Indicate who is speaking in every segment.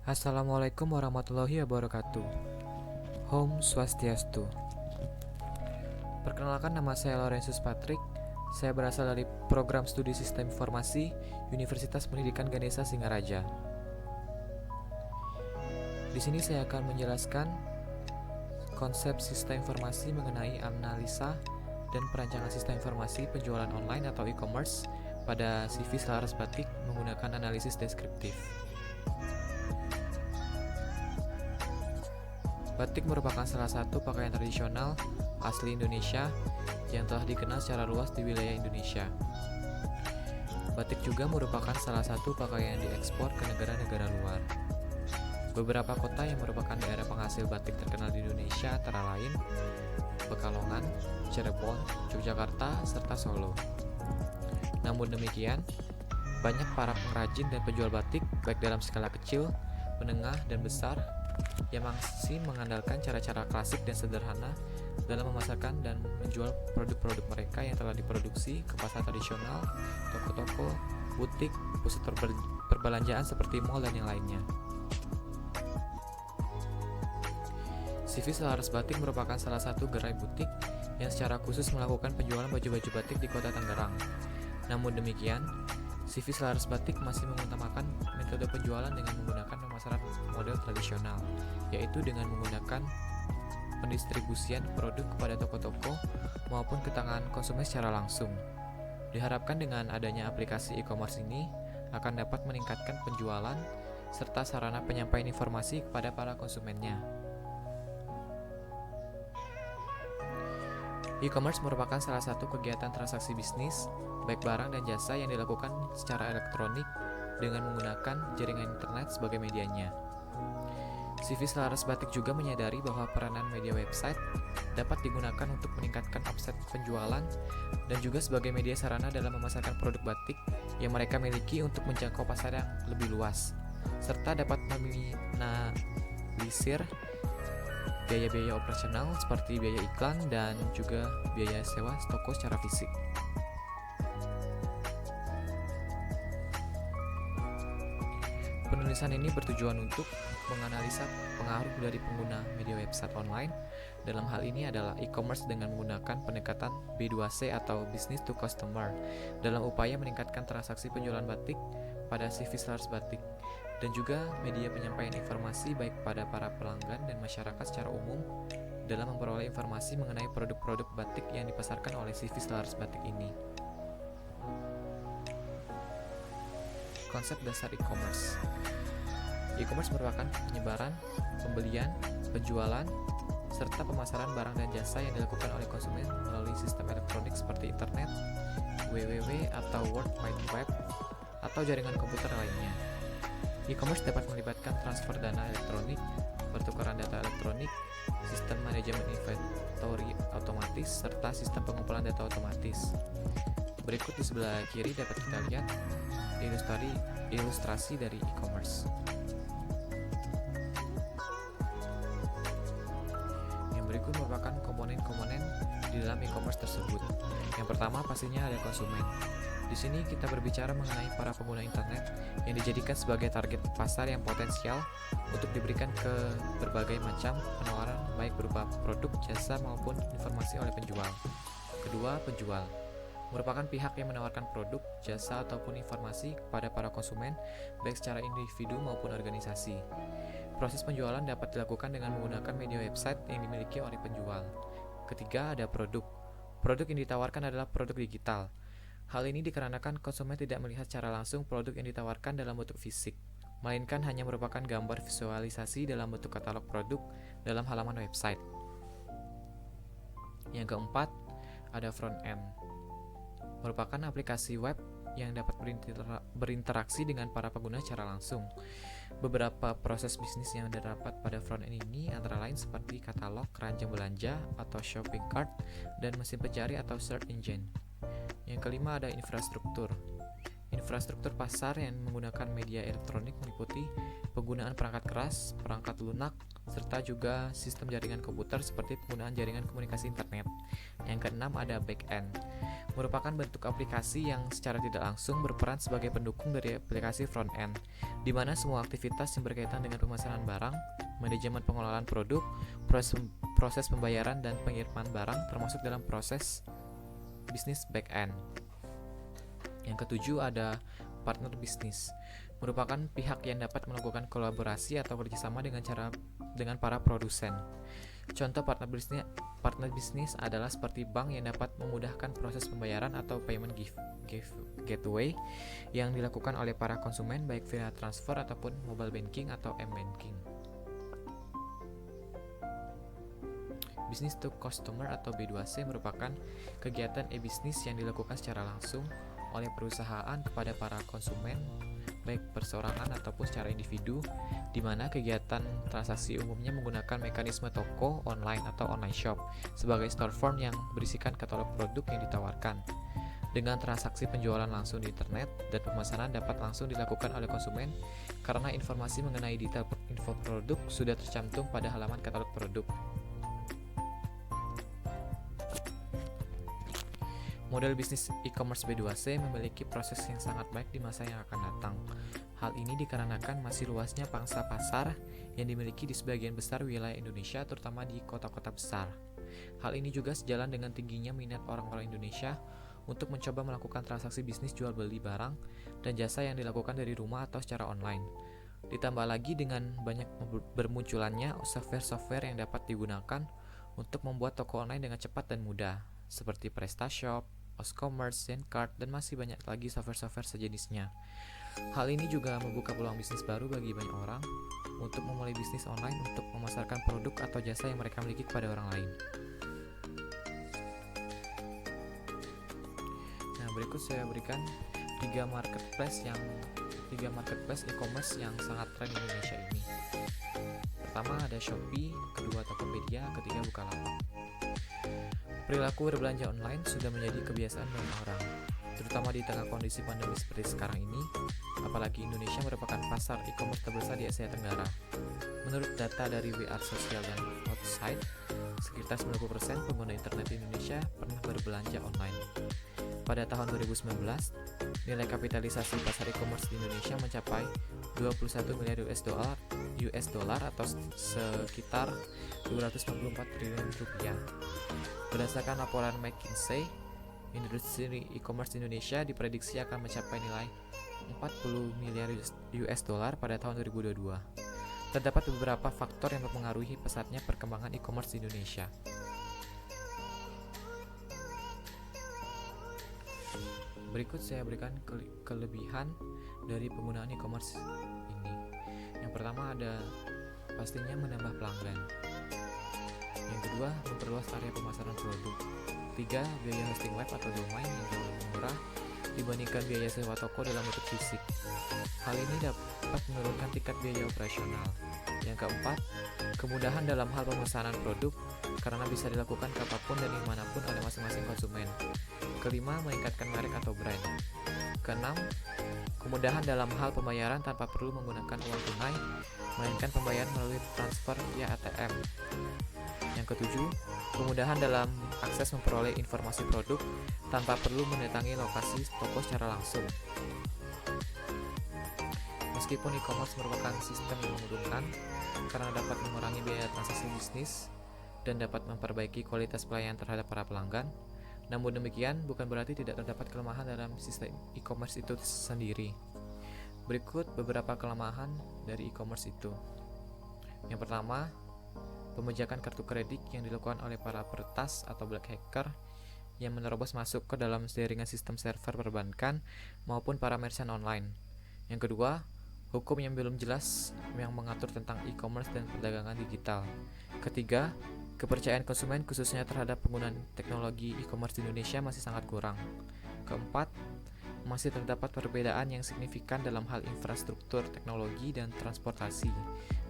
Speaker 1: Assalamualaikum warahmatullahi wabarakatuh. Om Swastiastu. Perkenalkan, nama saya Laurentius Patrick. Saya berasal dari Program Studi Sistem Informasi Universitas Pendidikan Ganesha Singaraja. Di sini saya akan menjelaskan konsep sistem informasi mengenai analisa dan perancangan sistem informasi penjualan online atau e-commerce pada CV selaras batik menggunakan analisis deskriptif. Batik merupakan salah satu pakaian tradisional asli Indonesia yang telah dikenal secara luas di wilayah Indonesia. Batik juga merupakan salah satu pakaian yang diekspor ke negara-negara luar. Beberapa kota yang merupakan daerah penghasil batik terkenal di Indonesia antara lain Pekalongan, Cirebon, Yogyakarta, serta Solo. Namun demikian, banyak para pengrajin dan penjual batik baik dalam skala kecil, menengah, dan besar yang masih mengandalkan cara-cara klasik dan sederhana dalam memasarkan dan menjual produk-produk mereka yang telah diproduksi ke pasar tradisional, toko-toko, butik, pusat perbelanjaan seperti mal dan yang lainnya. CV Selaras Batik merupakan salah satu gerai butik yang secara khusus melakukan penjualan baju-baju batik di kota Tangerang. Namun demikian, CV Selaras Batik masih mengutamakan metode penjualan dengan menggunakan pemasaran model tradisional, yaitu dengan menggunakan pendistribusian produk kepada toko-toko maupun ke tangan konsumen secara langsung. Diharapkan dengan adanya aplikasi e-commerce ini akan dapat meningkatkan penjualan serta sarana penyampaian informasi kepada para konsumennya. E-commerce merupakan salah satu kegiatan transaksi bisnis, baik barang dan jasa yang dilakukan secara elektronik dengan menggunakan jaringan internet sebagai medianya. CV Selaras Batik juga menyadari bahwa peranan media website dapat digunakan untuk meningkatkan omset penjualan dan juga sebagai media sarana dalam memasarkan produk batik yang mereka miliki untuk menjangkau pasar yang lebih luas, serta dapat meminimalisir biaya-biaya operasional seperti biaya iklan dan juga biaya sewa toko secara fisik. Penulisan ini bertujuan untuk menganalisa pengaruh dari pengguna media website online. Dalam hal ini adalah e-commerce dengan menggunakan pendekatan B2C atau Business to Customer dalam upaya meningkatkan transaksi penjualan batik pada CV Selaras Batik, dan juga media penyampaian informasi baik pada para pelanggan dan masyarakat secara umum dalam memperoleh informasi mengenai produk-produk batik yang dipasarkan oleh CV Selaras Batik ini. Konsep dasar e-commerce. E-commerce merupakan penyebaran, pembelian, penjualan, serta pemasaran barang dan jasa yang dilakukan oleh konsumen melalui sistem elektronik seperti internet, www atau World Wide Web, atau jaringan komputer lainnya. E-commerce dapat melibatkan transfer dana elektronik, pertukaran data elektronik, sistem manajemen inventory otomatis, serta sistem pengumpulan data otomatis. Berikut di sebelah kiri dapat kita lihat ilustrasi dari e-commerce. Yang berikut merupakan komponen-komponen di dalam e-commerce tersebut. Yang pertama pastinya ada konsumen. Di sini kita berbicara mengenai para pengguna internet yang dijadikan sebagai target pasar yang potensial untuk diberikan ke berbagai macam penawaran baik berupa produk, jasa maupun informasi oleh penjual. Kedua, penjual merupakan pihak yang menawarkan produk, jasa ataupun informasi kepada para konsumen baik secara individu maupun organisasi. Proses penjualan dapat dilakukan dengan menggunakan media website yang dimiliki oleh penjual. Ketiga, ada produk. Produk yang ditawarkan adalah produk digital. Hal ini dikarenakan konsumen tidak melihat secara langsung produk yang ditawarkan dalam bentuk fisik, melainkan hanya merupakan gambar visualisasi dalam bentuk katalog produk dalam halaman website. Yang keempat, ada front end. Merupakan aplikasi web yang dapat berinteraksi dengan para pengguna secara langsung. Beberapa proses bisnis yang terdapat pada front end ini antara lain seperti katalog, keranjang belanja atau shopping cart, dan mesin pencari atau search engine. Yang kelima ada infrastruktur. Infrastruktur pasar yang menggunakan media elektronik meliputi penggunaan perangkat keras, perangkat lunak, serta juga sistem jaringan komputer seperti penggunaan jaringan komunikasi internet. Yang keenam ada back-end, merupakan bentuk aplikasi yang secara tidak langsung berperan sebagai pendukung dari aplikasi front-end, di mana semua aktivitas yang berkaitan dengan pemesanan barang, manajemen pengelolaan produk, proses pembayaran dan pengiriman barang termasuk dalam proses bisnis back-end. Yang ketujuh ada partner bisnis, merupakan pihak yang dapat melakukan kolaborasi atau kerjasama dengan para produsen. Contoh partner bisnis adalah seperti bank yang dapat memudahkan proses pembayaran atau payment gateway yang dilakukan oleh para konsumen baik via transfer ataupun mobile banking atau m-banking. Business to customer atau B2C merupakan kegiatan e-bisnis yang dilakukan secara langsung oleh perusahaan kepada para konsumen baik perseorangan ataupun secara individu, di mana kegiatan transaksi umumnya menggunakan mekanisme toko online atau online shop sebagai storefront yang berisikan katalog produk yang ditawarkan. Dengan transaksi penjualan langsung di internet dan pemesanan dapat langsung dilakukan oleh konsumen karena informasi mengenai detail info produk sudah tercantum pada halaman katalog produk. Model bisnis e-commerce B2C memiliki proses yang sangat baik di masa yang akan datang. Hal ini dikarenakan masih luasnya pangsa pasar yang dimiliki di sebagian besar wilayah Indonesia, terutama di kota-kota besar. Hal ini juga sejalan dengan tingginya minat orang-orang Indonesia untuk mencoba melakukan transaksi bisnis jual beli barang dan jasa yang dilakukan dari rumah atau secara online. Ditambah lagi dengan banyak bermunculannya software-software yang dapat digunakan untuk membuat toko online dengan cepat dan mudah, seperti PrestaShop, Oscommerce, Zencard, dan masih banyak lagi software-software sejenisnya. Hal ini juga membuka peluang bisnis baru bagi banyak orang untuk memulai bisnis online untuk memasarkan produk atau jasa yang mereka miliki kepada orang lain. Nah, berikut saya berikan 3 marketplace e-commerce yang sangat tren di Indonesia ini. Pertama ada Shopee, kedua Tokopedia, ketiga Bukalapak. Perilaku berbelanja online sudah menjadi kebiasaan banyak orang, terutama di tengah kondisi pandemi seperti sekarang ini, apalagi Indonesia merupakan pasar e-commerce terbesar di Asia Tenggara. Menurut data dari WR Social dan Outside, sekitar 90% pengguna internet di Indonesia pernah berbelanja online. Pada tahun 2019, nilai kapitalisasi pasar e-commerce di Indonesia mencapai 21 miliar US dollar atau sekitar 264 triliun rupiah. Berdasarkan laporan McKinsey, industri e-commerce di Indonesia diprediksi akan mencapai nilai 40 miliar US dollar pada tahun 2022. Terdapat beberapa faktor yang mempengaruhi pesatnya perkembangan e-commerce di Indonesia. Berikut saya berikan kelebihan dari penggunaan e-commerce ini. Yang pertama ada pastinya menambah pelanggan. Yang kedua, memperluas area pemasaran produk. 3. Biaya hosting web atau domain yang jauh lebih murah dibandingkan biaya sewa toko dalam bentuk fisik. Hal ini dapat menurunkan tingkat biaya operasional. Yang keempat, kemudahan dalam hal pemesanan produk karena bisa dilakukan kapanpun dan dimanapun oleh masing-masing konsumen. Kelima, meningkatkan merek atau brand. Keenam, kemudahan dalam hal pembayaran tanpa perlu menggunakan uang tunai, melainkan pembayaran melalui transfer via ATM. Yang ketujuh, kemudahan dalam akses memperoleh informasi produk tanpa perlu mendatangi lokasi toko secara langsung. Meskipun e-commerce merupakan sistem yang menguntungkan karena dapat mengurangi biaya transaksi bisnis dan dapat memperbaiki kualitas pelayanan terhadap para pelanggan, namun demikian bukan berarti tidak terdapat kelemahan dalam sistem e-commerce itu sendiri. Berikut beberapa kelemahan dari e-commerce itu. Yang pertama, pembajakan kartu kredit yang dilakukan oleh para peretas atau black hacker yang menerobos masuk ke dalam jaringan sistem server perbankan maupun para merchant online. Yang kedua, hukum yang belum jelas yang mengatur tentang e-commerce dan perdagangan digital. Ketiga, kepercayaan konsumen khususnya terhadap penggunaan teknologi e-commerce di Indonesia masih sangat kurang. Keempat, masih terdapat perbedaan yang signifikan dalam hal infrastruktur teknologi dan transportasi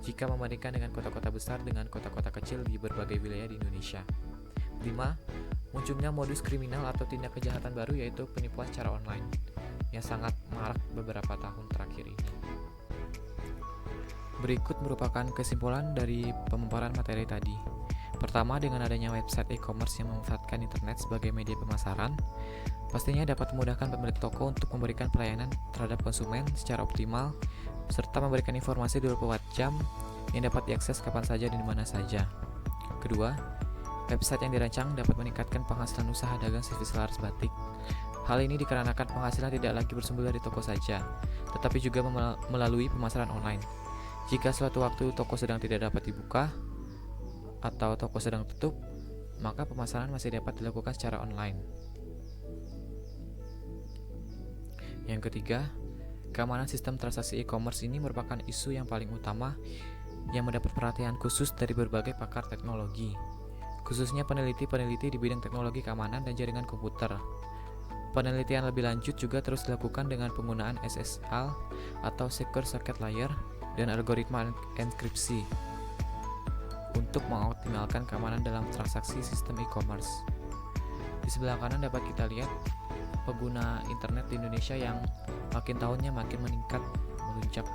Speaker 1: jika membandingkan dengan kota-kota besar dengan kota-kota kecil di berbagai wilayah di Indonesia. 5. Munculnya modus kriminal atau tindak kejahatan baru yaitu penipuan secara online yang sangat marak beberapa tahun terakhir ini. Berikut merupakan kesimpulan dari pemaparan materi tadi. Pertama, dengan adanya website e-commerce yang memanfaatkan internet sebagai media pemasaran, pastinya dapat memudahkan pemilik toko untuk memberikan pelayanan terhadap konsumen secara optimal, serta memberikan informasi 24 jam yang dapat diakses kapan saja dan di mana saja. Kedua, website yang dirancang dapat meningkatkan penghasilan usaha dagang servis laras batik. Hal ini dikarenakan penghasilan tidak lagi bersumber dari toko saja, tetapi juga melalui pemasaran online. Jika suatu waktu toko sedang tidak dapat dibuka atau toko sedang tutup, maka pemasaran masih dapat dilakukan secara online. Yang ketiga, keamanan sistem transaksi e-commerce ini merupakan isu yang paling utama yang mendapat perhatian khusus dari berbagai pakar teknologi, khususnya peneliti-peneliti di bidang teknologi keamanan dan jaringan komputer. Penelitian lebih lanjut juga terus dilakukan dengan penggunaan SSL atau Secure Socket Layer dan algoritma enkripsi untuk mengoptimalkan keamanan dalam transaksi sistem e-commerce. Di sebelah kanan dapat kita lihat pengguna internet di Indonesia yang makin tahunnya makin meningkat, melunjak.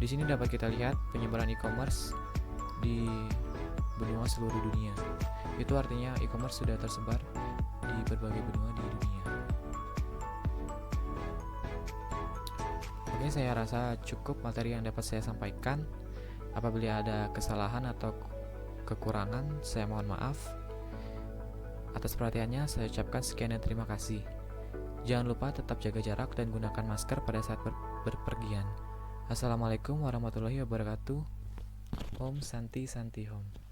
Speaker 1: Di sini dapat kita lihat penyebaran e-commerce di benua seluruh dunia. Itu artinya e-commerce sudah tersebar di berbagai benua di dunia. Oke, saya rasa cukup materi yang dapat saya sampaikan. Apabila ada kesalahan atau kekurangan, saya mohon maaf. Atas perhatiannya, saya ucapkan sekian dan terima kasih. Jangan lupa tetap jaga jarak dan gunakan masker pada saat berpergian. Assalamualaikum warahmatullahi wabarakatuh. Om Santi Santi Om.